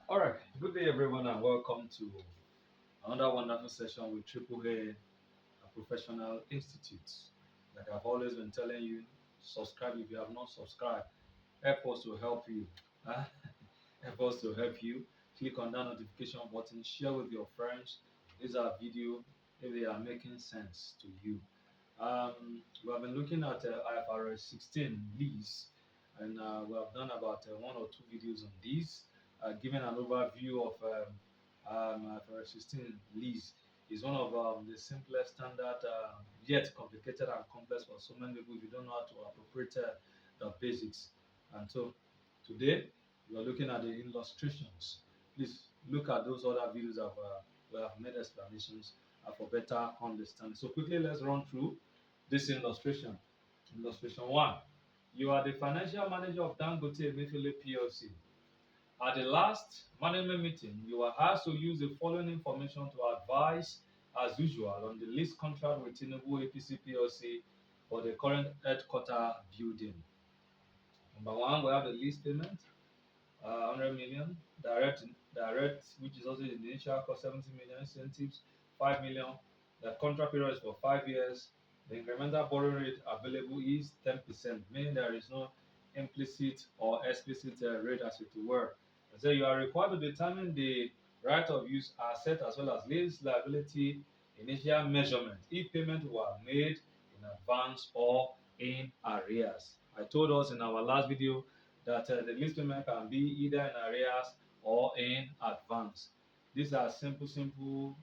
All right, good day everyone, and welcome to another wonderful session with Triple A Professional Institute. Like I've always been telling you, subscribe if you have not subscribed. Help us to help you. huh? Help us to help you. Click on that notification button, share with your friends. These are video if they are making sense to you. We have been looking at IFRS 16 lease, and we have done about one or two videos on these, giving an overview of IFRS 16 lease. Is one of the simplest standard, yet complicated and complex for so many people if you don't know how to appropriate the basics. And so today we are looking at the illustrations. Please look at those other videos where I've made explanations for better understanding. So quickly, let's run through this illustration. Illustration 1. You are the financial manager of Dangote Emefiele PLC. At the last management meeting, you were asked to use the following information to advise, as usual, on the lease contract with Tinubu APC PLC for the current headquarter building. Number one, we have the lease payment, 100 million, direct, which is also the initial cost, 70 million, incentives, 5 million. The contract period is for 5 years. The incremental borrowing rate available is 10%, meaning there is no implicit or explicit rate as it were. And so you are required to determine the right of use asset as well as lease liability initial measurement if payment were made in advance or in arrears. I told us in our last video that the lease payment can be either in arrears or in advance. These are simple,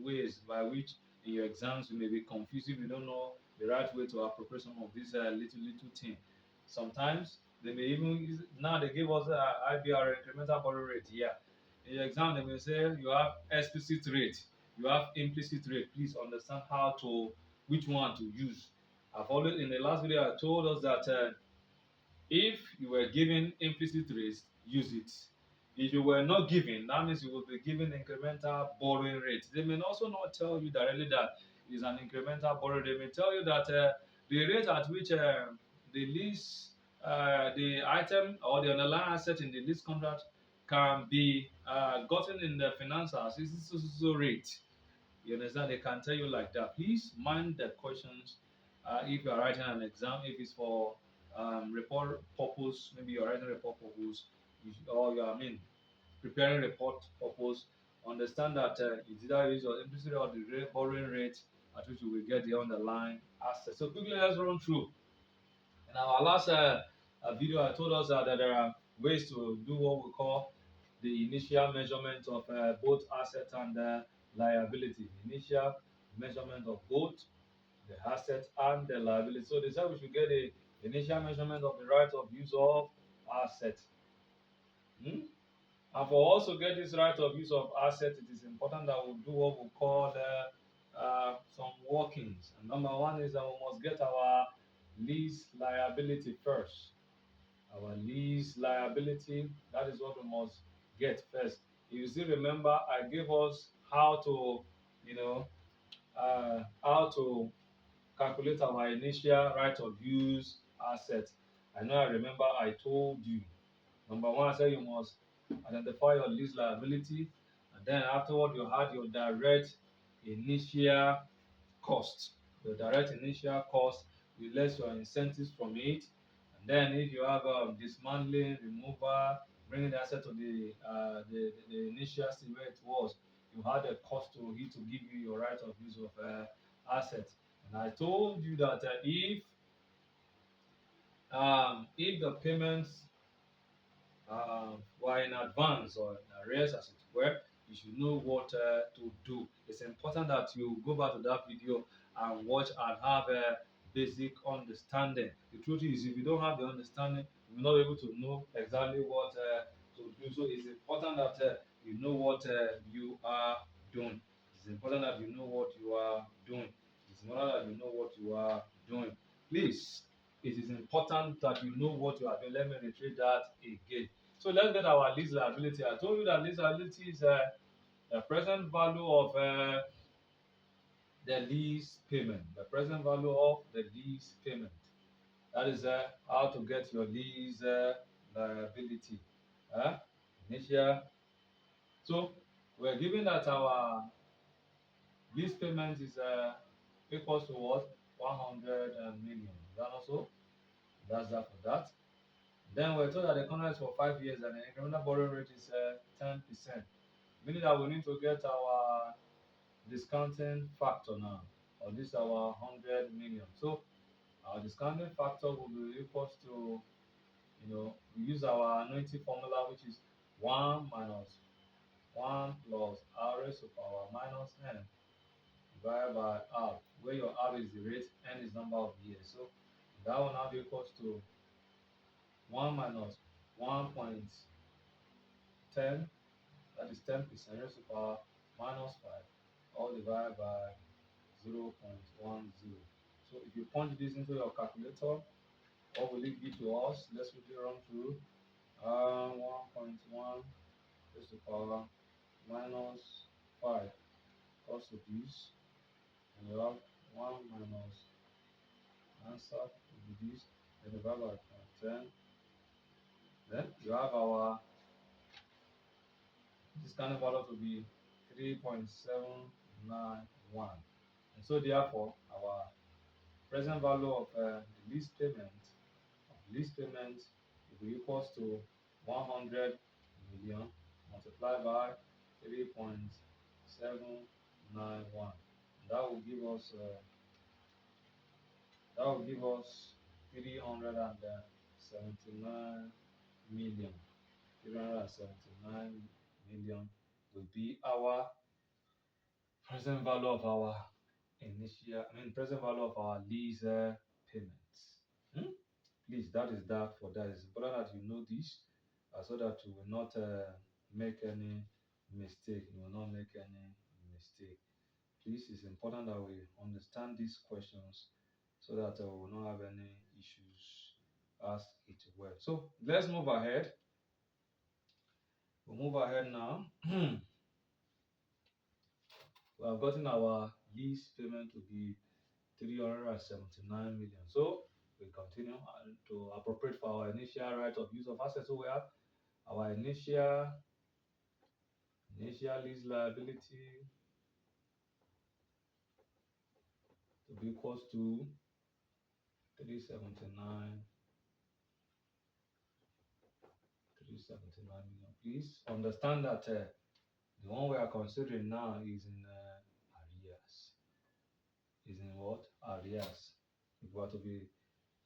ways by which in your exams you may be confused if you don't know the right way to appropriate some of these little things. Sometimes they may even now they give us IBR incremental borrow rate. Yeah, in your exam they may say you have explicit rate, you have implicit rate. Please understand how to which one to use. I've always in the last video I told us that. If you were given implicit rates, use it. If you were not given, that means you will be given incremental borrowing rate. They may also not tell you directly that it is an incremental borrowing. They may tell you that the rate at which the lease, the item or the underlying asset in the lease contract can be gotten in the financials is so rate. You understand? They can tell you like that. Please mind the questions if you are writing an exam, if it's for report purpose, maybe you're writing report purpose, or you are, preparing report purpose, understand that it's either use your implicit or the borrowing rate at which you will get the underlying asset. So quickly, let's run through. In our last video, I told us that there are ways to do what we call the initial measurement of both asset and liability. Initial measurement of both the asset and the liability. So they said we should get the initial measurement of the right of use of asset. Hmm? And for us to get this right of use of asset, it is important that we do what we call some workings. And number one is that we must get our lease liability first. Our lease liability, that is what we must get first. If you still remember, I gave us how to, you know, how to calculate our initial right of use asset. I know I remember I told you. Number one, I said you must identify your lease liability, and then afterward you had your direct initial cost. The direct initial cost, you less your incentives from it, and then if you have dismantling, removal, bringing the asset to the initial state where it was, you had a cost to it to give you your right of use of asset. And I told you that if the payments were in advance or in arrears as it were, you should know what to do. It's important that you go back to that video and watch and have a basic understanding. The truth is, if you don't have the understanding, you will not be able to know exactly what to do. So it's important that you know what you are doing. It's important that you know what you are doing. It's important that you know what you are doing. Please, it is important that you know what you are doing. Let me repeat that again. So let's get our lease liability. I told you that lease liability is the present value of the lease payment. The present value of the lease payment. That is how to get your lease liability. Uh, Initial So we're given that our lease payment is equals to what? 100 million. Is that also? That's that for that. Then we're told that the contract is for 5 years and the incremental borrowing rate is 10%. Meaning that we need to get our discounting factor now. Or this is our 100 million. So our discounting factor will be equals to, we use our annuity formula, which is 1 minus 1 plus r raised to power minus n divided by r, where your r is the rate, n is number of years. So that will now be equals to 1 minus 1.10, that is 10% raised to power minus 5, all divided by 0.10. So if you punch this into your calculator, what will it give to us? Let's quickly run through. 1.1 raised to power minus 5 cos of this, and you have 1 minus answer to be this, then divided by 10. Then you have our discounted value to be 3.791. And so therefore our present value of the lease payment will be equals to 100 million multiplied by 3.791. That will give us 379 million. 379 million will be our present value of our present value of our lease payments. Please, that is that for that. It's important that you know this so that you will not make any mistake. You will not make any mistake. Please, it's important that we understand these questions so that we will not have any issues as it were. So let's move ahead. We'll move ahead now. We have gotten our lease payment to be 379 million. So we continue to appropriate for our initial right of use of assets. So we have our initial lease liability to be equals to 379 million. Please understand that the one we are considering now is in arrears. Is in what? Arrears. If we are to be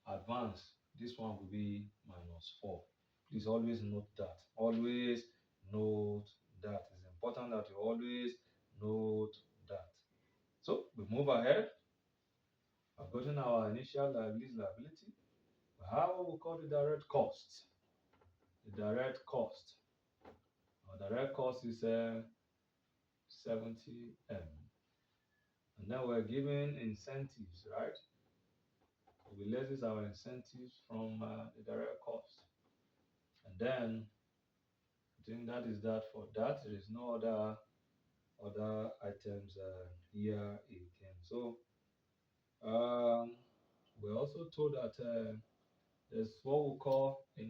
advanced, this one will be -4. Please always note that. Always note that. It's important that you always note that. So we move ahead. I've gotten our initial lease liability. We have what we call the direct cost. The direct cost. Our direct cost is 70 M. And then we're given incentives, right? We less our incentives from the direct cost. And then I think that is that for that. There is no other items here again. So we're also told that there's what we call there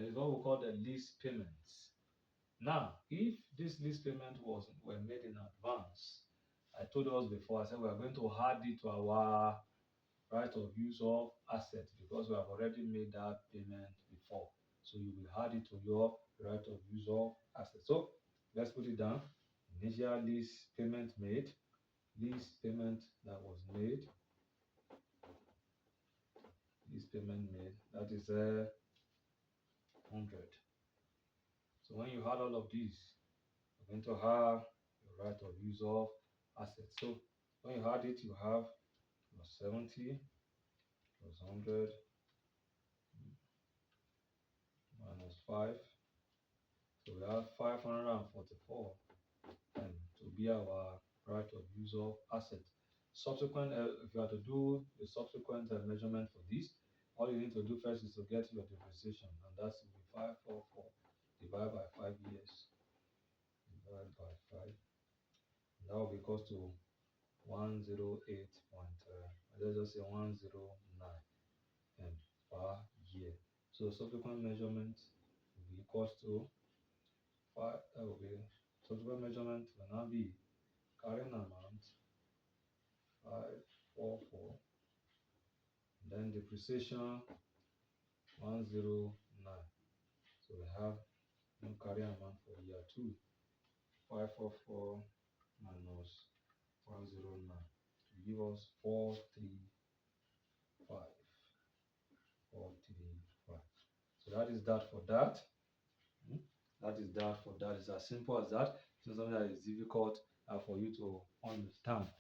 is what we call the lease payments. Now, if this lease payment were made in advance, I told us before, I said we are going to add it to our right of use of assets because we have already made that payment before. So you will add it to your right of use of assets. So let's put it down. Initial lease payment made, lease payment that was made, lease payment made, that is 100. So when you add all of these, you're going to have your right of use of assets. So when you add it, you have plus 70 plus 100 minus 5. So we have 544 to be our right of use of asset. Subsequent, if you are to do the subsequent measurement for this, all you need to do first is to get your depreciation, and that's 544 divided by 5 years. Divided by 5. That will be equal to 108. Let's just say 109 per year. So subsequent measurement will be equals to Then depreciation 109. So we have no carry amount for year 2. 544 minus 109 to give us 435. 435. So that is that for that. That is that for that. It's as simple as that. It's not something that is difficult for you to understand.